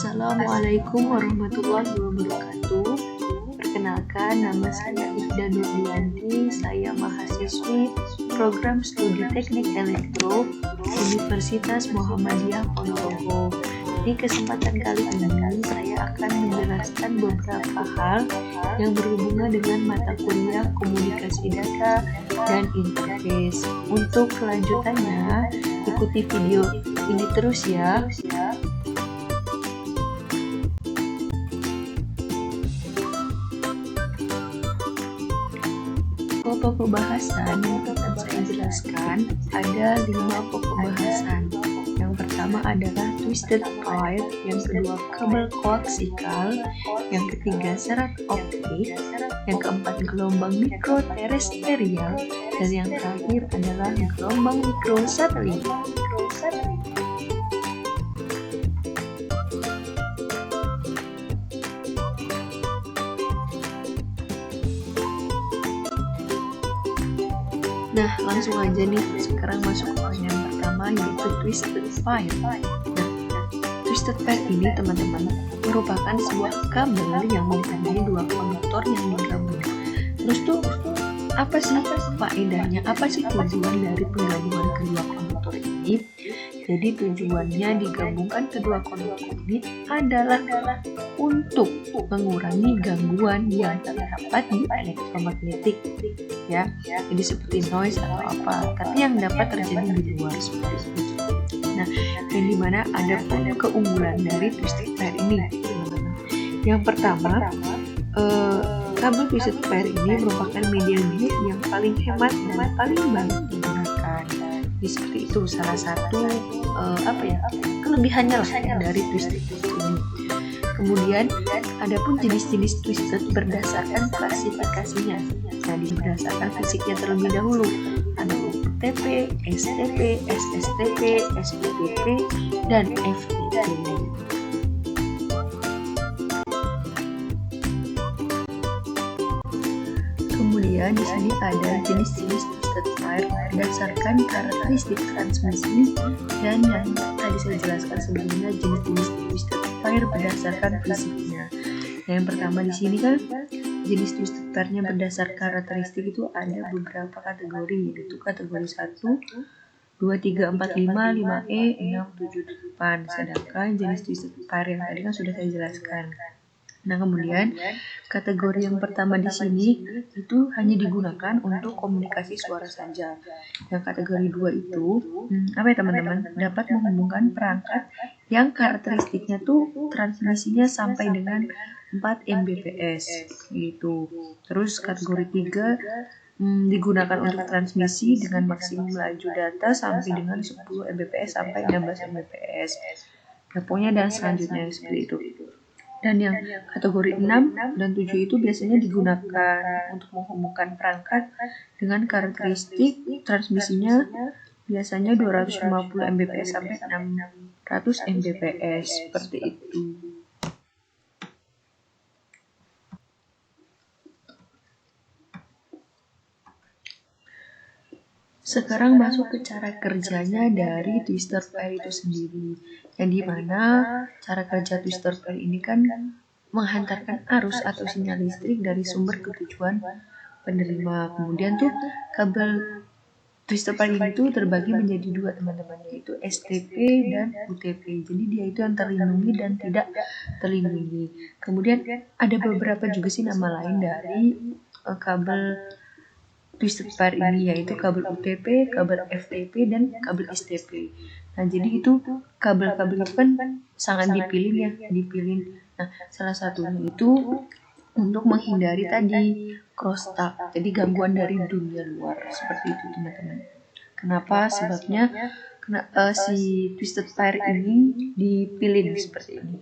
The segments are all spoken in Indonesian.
Assalamualaikum warahmatullahi wabarakatuh. Perkenalkan, nama saya Iqda Nurdianti. Saya mahasiswi program studi teknik elektro Universitas Muhammadiyah Ponorogo. Di kesempatan kali ini saya akan menjelaskan beberapa hal yang berhubungan dengan mata kuliah komunikasi data dan interface. Untuk kelanjutannya, ikuti video ini terus ya. Pokok bahasan yang akan saya jelaskan ada 5 pokok bahasan. Yang pertama adalah twisted pipe, yang kedua kabel koaksikal, yang ketiga serat optik, yang keempat gelombang mikroterestrial, dan yang terakhir adalah gelombang mikrosatelit. Nah, langsung aja nih, sekarang masuk ke poin yang pertama, yaitu twisted pipe. Nah, twisted pipe ini teman-teman merupakan sebuah kabel yang mempunyai 2 konduktor yang digabung. Terus tuh apa sih faedahnya? Apa sih tujuan dari penggabungan kedua konduktor ini? Jadi tujuannya digabungkan kedua konduktor ini adalah untuk mengurangi gangguan yang terdapat di elektromagnetik, ya. Jadi seperti noise atau apa, tapi yang dapat terjadi di luar seperti itu. Nah, yang dimana ada pun keunggulan dari twisted pair ini, teman-teman. Yang pertama, kabel twisted pair ini merupakan media loop yang paling hemat dan paling baik digunakan. Seperti itu salah satu kelebihannya lah dari twisted ini. Kemudian ada pun jenis-jenis twisted berdasarkan klasifikasinya. Nah, berdasarkan fisiknya terlebih dahulu. Ada UTP, STP, SSTP, SPTP, dan FTP. Kemudian di sini ada jenis-jenis twisted pair berdasarkan karakteristik transmisi, dan yang tadi saya jelaskan sebelumnya jenis-jenis twisted pair berdasarkan fisiknya. Nah, yang pertama di sini kan jenis twisted pairnya berdasarkan karakteristik itu ada beberapa kategori, yaitu kategori 1, 2, 3, 4, 5, 5E, 6, 7, 8. Sedangkan jenis twisted pair yang tadi kan sudah saya jelaskan. Nah, kemudian kategori yang pertama di sini itu hanya digunakan untuk komunikasi suara saja. Yang kategori 2 itu apa ya teman-teman? Dapat menghubungkan perangkat yang karakteristiknya tuh transmisinya sampai dengan 4 Mbps gitu. Terus kategori 3 digunakan untuk transmisi dengan maksimum laju data sampai dengan 10 Mbps sampai 16 Mbps. Nah, pokoknya dan selanjutnya seperti itu. Dan yang kategori 6 dan 7 itu biasanya digunakan untuk menghubungkan perangkat dengan karakteristik transmisinya biasanya 250 Mbps sampai 600 Mbps seperti itu. Sekarang masuk ke cara kerjanya dari twister pair itu sendiri, yang dimana cara kerja twister pair ini kan menghantarkan arus atau sinyal listrik dari sumber ke tujuan penerima. Kemudian tuh kabel twister pair itu terbagi menjadi 2 teman-teman, yaitu STP dan UTP. Jadi dia itu yang terlindungi dan tidak terlindungi. Kemudian ada beberapa juga sih nama lain dari kabel twisted pair ini, yaitu kabel UTP, kabel FTP, dan kabel STP. Nah, jadi itu kabel-kabel itu kan sangat dipilih. Nah, salah satunya itu untuk menghindari tadi crosstalk, jadi gangguan dari dunia luar seperti itu teman-teman. Kenapa? Sebabnya si twisted pair ini dipilih seperti ini.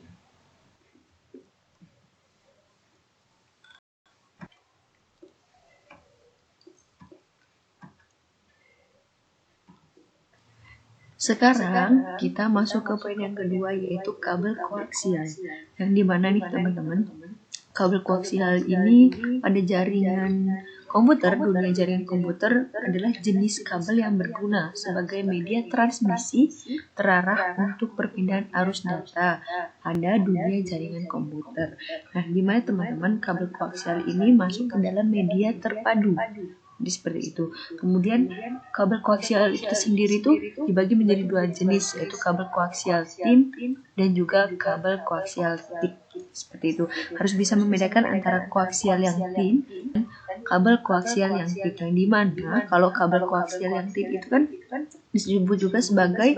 Sekarang kita masuk ke poin yang kedua, yaitu kabel koaksial. Yang dimana nih teman-teman, kabel koaksial ini pada jaringan Komputer, dunia jaringan komputer adalah jenis kabel yang berguna sebagai media transmisi terarah untuk perpindahan arus data pada dunia jaringan komputer. Nah, di mana teman-teman kabel koaksial ini masuk ke dalam media terpadu. Jadi seperti itu. Kemudian kabel koaksial itu sendiri itu dibagi menjadi dua jenis, yaitu kabel koaksial thin dan juga kabel koaksial thick. Seperti itu. Harus bisa membedakan antara koaksial yang thin dan kabel koaksial yang thick. Yang dimana kalau kabel koaksial yang thick itu kan disebut juga sebagai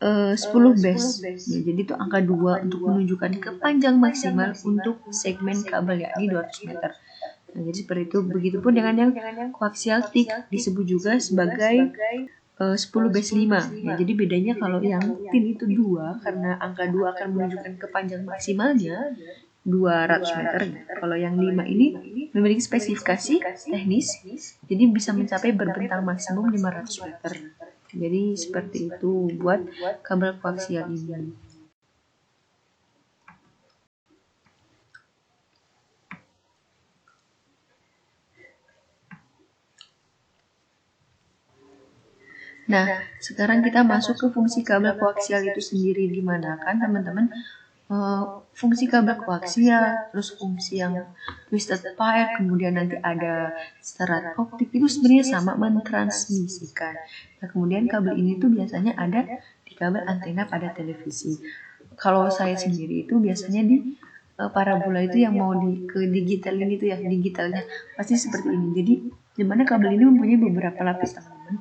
10 base. Ya, jadi itu angka 2 untuk menunjukkan kepanjang maksimal untuk segmen kabel, yakni 200 meter. Nah, jadi seperti itu. Begitupun dengan yang koaksial thick disebut juga sebagai 10 base 5. Ya, jadi bedanya kalau yang thin itu 2 karena angka 2 akan menunjukkan kepanjang maksimalnya 200 meter. Kalau yang 5 ini memiliki spesifikasi teknis, jadi bisa mencapai berbentang maksimum 500 meter. Jadi seperti itu buat kabel koaksial ini. Nah, sekarang kita masuk ke fungsi kabel koaksial itu sendiri, di mana kan teman-teman fungsi kabel koaksial, terus fungsi yang twisted pair, kemudian nanti ada serat optik, itu sebenarnya sama mentransmisikan. Nah, kemudian kabel ini tuh biasanya ada di kabel antena pada televisi. Kalau saya sendiri itu biasanya di parabola itu yang mau ke digitalin itu ya, digitalnya pasti seperti ini. Jadi dimana kabel ini mempunyai beberapa lapis, teman-teman.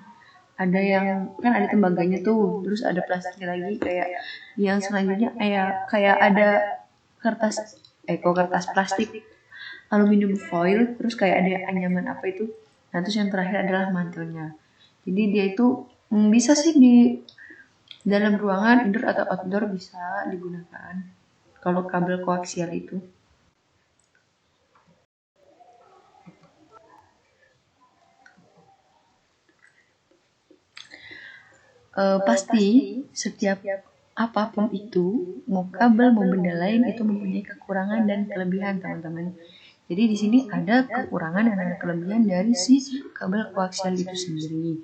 Ada yang kan ada tembaganya tuh, terus ada plastiknya lagi, kayak yang selanjutnya kayak ada kertas kertas plastik aluminium foil, terus kayak ada anyaman apa itu. Nah, terus yang terakhir adalah mantelnya. Jadi dia itu bisa sih di dalam ruangan, indoor atau outdoor bisa digunakan kalau kabel koaksial itu. Pasti setiap apapun itu, mau kabel mau benda lain itu mempunyai kekurangan dan kelebihan, teman-teman. Jadi di sini ada kekurangan dan ada kelebihan dari si kabel koaksial itu sendiri.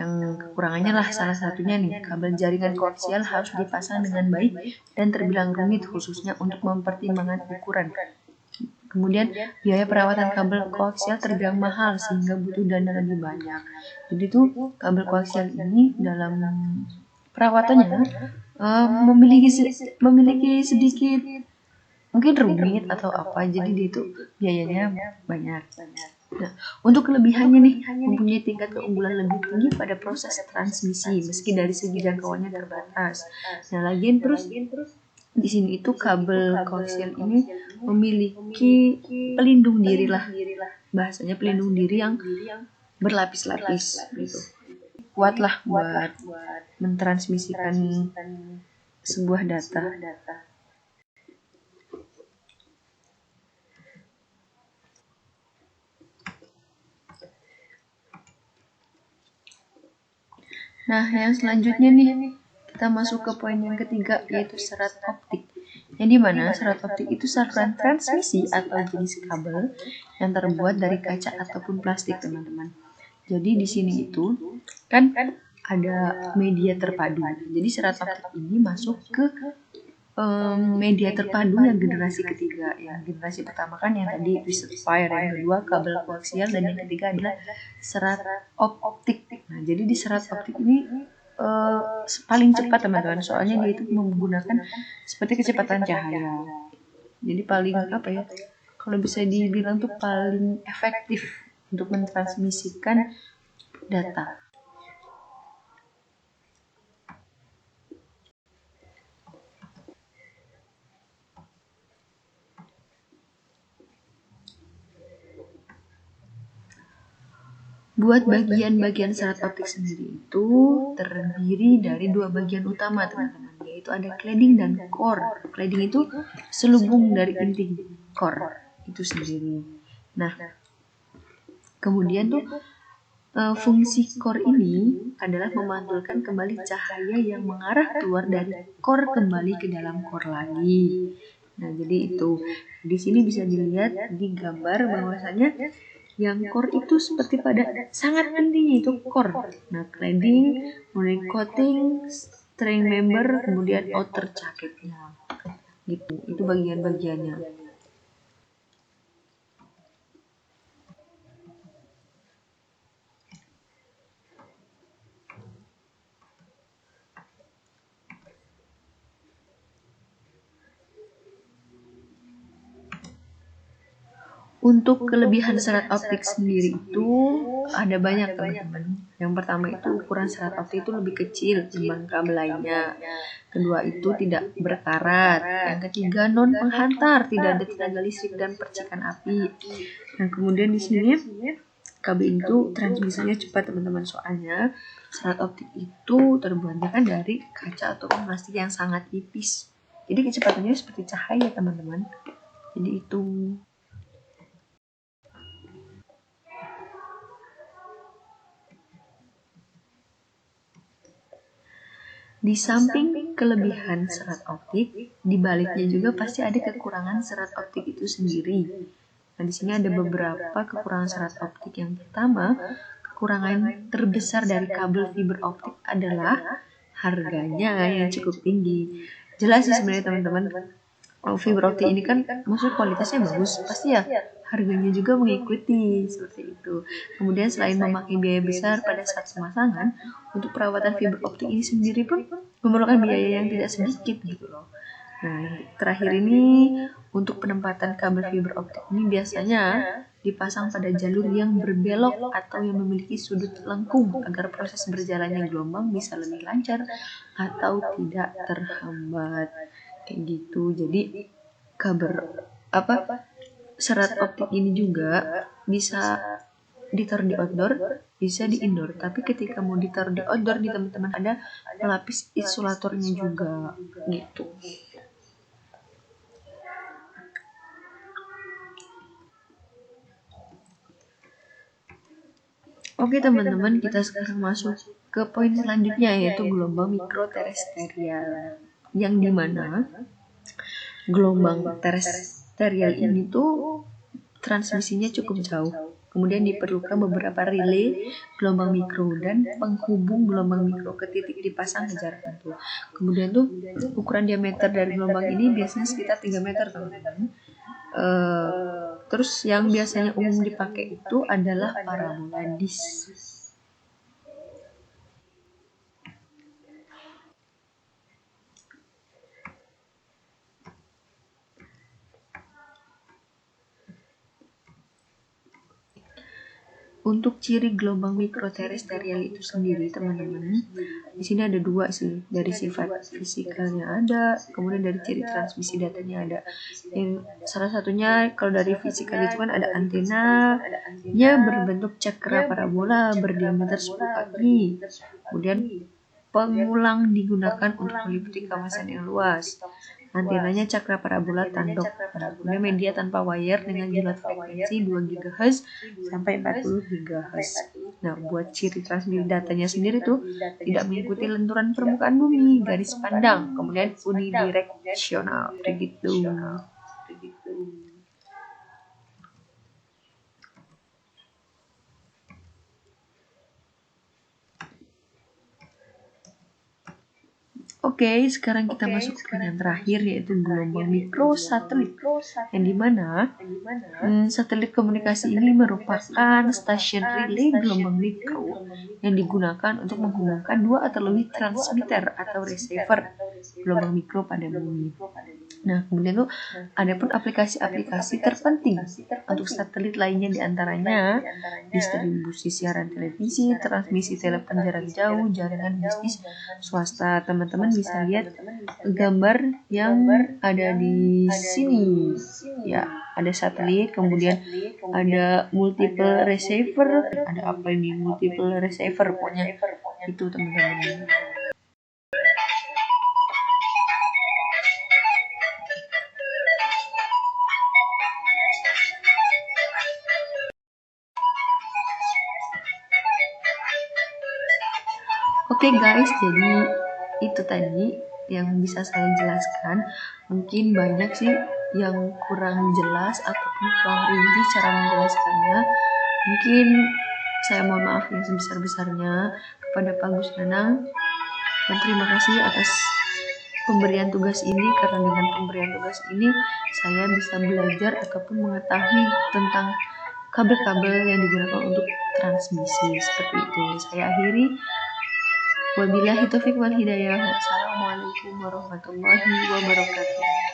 Yang kekurangannya lah salah satunya nih, kabel jaringan koaksial harus dipasang dengan baik dan terbilang rumit, khususnya untuk mempertimbangkan ukuran. Kemudian biaya perawatan kabel koaksial terbilang mahal sehingga butuh dana lebih banyak. Jadi tuh kabel koaksial ini dalam perawatannya memiliki sedikit mungkin rumit atau apa, jadi dia itu biayanya banyak. Nah, untuk kelebihannya nih, mempunyai tingkat keunggulan lebih tinggi pada proses transmisi meski dari segi jangkauannya terbatas. Nah, lagian terus di sini itu kabel koaksial ini memiliki pelindung diri lah, bahasanya pelindung diri yang berlapis-lapis gitu. Kuatlah buat mentransmisikan sebuah data. Nah, yang selanjutnya nih, kita masuk ke poin yang ketiga, yaitu serat optik. Yang dimana serat optik itu saluran transmisi atau jenis kabel yang terbuat dari kaca ataupun plastik, teman-teman. Jadi di sini itu kan ada media terpadu. Jadi serat optik ini masuk ke media terpadu yang generasi ketiga. Yang generasi pertama kan yang tadi twisted pair, yang kedua kabel koaksial, dan yang ketiga adalah serat optik. Nah, jadi di serat optik ini paling cepat, teman-teman, soalnya dia itu menggunakan seperti kecepatan cahaya. Jadi paling kalau bisa dibilang tuh paling efektif untuk mentransmisikan data. Buat bagian-bagian serat optik sendiri itu terdiri dari dua bagian utama, teman-teman, yaitu ada cladding dan core. Cladding itu selubung dari inti core itu sendiri. Nah, kemudian tuh fungsi core ini adalah memantulkan kembali cahaya yang mengarah keluar dari core kembali ke dalam core lagi. Nah, jadi itu di sini bisa dilihat di gambar bahwasanya Yang core itu seperti pada sangat pentingnya itu core. Nah, cladding, kemudian coating, string member, kemudian outer jacketnya. Gitu, itu bagian-bagiannya. Untuk kelebihan serat optik sendiri itu ada banyak teman-teman. Yang pertama itu ukuran serat optik itu lebih kecil dibanding kabel lainnya. Kedua itu tidak berkarat. Yang ketiga non penghantar, tidak ada tenaga listrik dan percikan api. Nah kemudian di sini kabel itu transmisinya cepat teman-teman, soalnya serat optik itu terbuatnya kan dari kaca atau plastik yang sangat tipis. Jadi kecepatannya seperti cahaya teman-teman. Jadi itu. Di samping kelebihan serat optik, di baliknya juga pasti ada kekurangan serat optik itu sendiri. Nah, di sini ada beberapa kekurangan serat optik. Yang pertama, kekurangan terbesar dari kabel fiber optik adalah harganya yang cukup tinggi. Jelas sih sebenarnya teman-teman, fiber optik ini kan maksud kualitasnya bagus, pasti ya harganya juga mengikuti seperti itu. Kemudian selain memakai biaya besar pada saat pemasangan, untuk perawatan fiber optik ini sendiri pun memerlukan biaya yang tidak sedikit gitu loh. Nah, terakhir ini untuk penempatan kabel fiber optik ini biasanya dipasang pada jalur yang berbelok atau yang memiliki sudut lengkung agar proses berjalannya gelombang bisa lebih lancar atau tidak terhambat. Kayak gitu. Jadi kabel serat optik ini juga bisa ditaruh di outdoor, bisa di indoor. Tapi ketika mau ditaruh di outdoor nih teman-teman, ada pelapis isolatornya juga gitu. Oke teman-teman, kita sekarang masuk ke poin selanjutnya, yaitu gelombang mikroterestrial, yang dimana gelombang terestrial ini tuh transmisinya cukup jauh. Kemudian diperlukan beberapa relay gelombang mikro dan penghubung gelombang mikro ke titik dipasang ke jarak tertentu. Kemudian tuh ukuran diameter dari gelombang ini biasanya sekitar 3 meter teman-teman. Terus yang biasanya umum dipakai itu adalah parabola disk. Untuk ciri gelombang mikroterestrial itu sendiri teman-teman, di sini ada dua sih, dari sifat fisikalnya ada, kemudian dari ciri transmisi datanya ada. Yang salah satunya kalau dari fisikal itu kan ada antenanya berbentuk cakra parabola berdiameter 10 kaki, kemudian pengulang digunakan untuk meliputi kawasan yang luas. Antenanya cakra parabola tanduk, kemudian media tanpa wire dengan jilat frekuensi 2 GHz sampai 40 GHz. Nah, buat ciri transmisi datanya sendiri tuh tidak mengikuti lenturan permukaan bumi, garis pandang, kemudian unidireksional, begitu. Oke, sekarang kita masuk ke yang terakhir, yaitu gelombang mikrosatelit, yang dimana satelit komunikasi ini merupakan stasiun relay gelombang mikro yang digunakan untuk menghubungkan dua atau lebih transmitter atau receiver gelombang mikro pada bumi. Nah, kemudian tuh ada pun aplikasi-aplikasi terpenting untuk satelit lainnya, diantaranya distribusi siaran televisi, transmisi telepon jarak jauh, jaringan bisnis swasta. Teman-teman bisa lihat gambar yang ada di sini. Ya, ada satelit, kemudian ada multiple receiver, ada apa ini multiple receiver, pokoknya itu teman-teman. Oke guys, jadi itu tadi yang bisa saya jelaskan. Mungkin banyak sih yang kurang jelas ataupun kurang rinci cara menjelaskannya. Mungkin saya mohon maaf yang sebesar-besarnya kepada Pak Gus Nanang, dan terima kasih atas pemberian tugas ini, karena dengan pemberian tugas ini saya bisa belajar ataupun mengetahui tentang kabel-kabel yang digunakan untuk transmisi. Seperti itu. Saya akhiri. Wabillahi taufiq wal hidayah. Wassalamualaikum warahmatullahi wabarakatuh.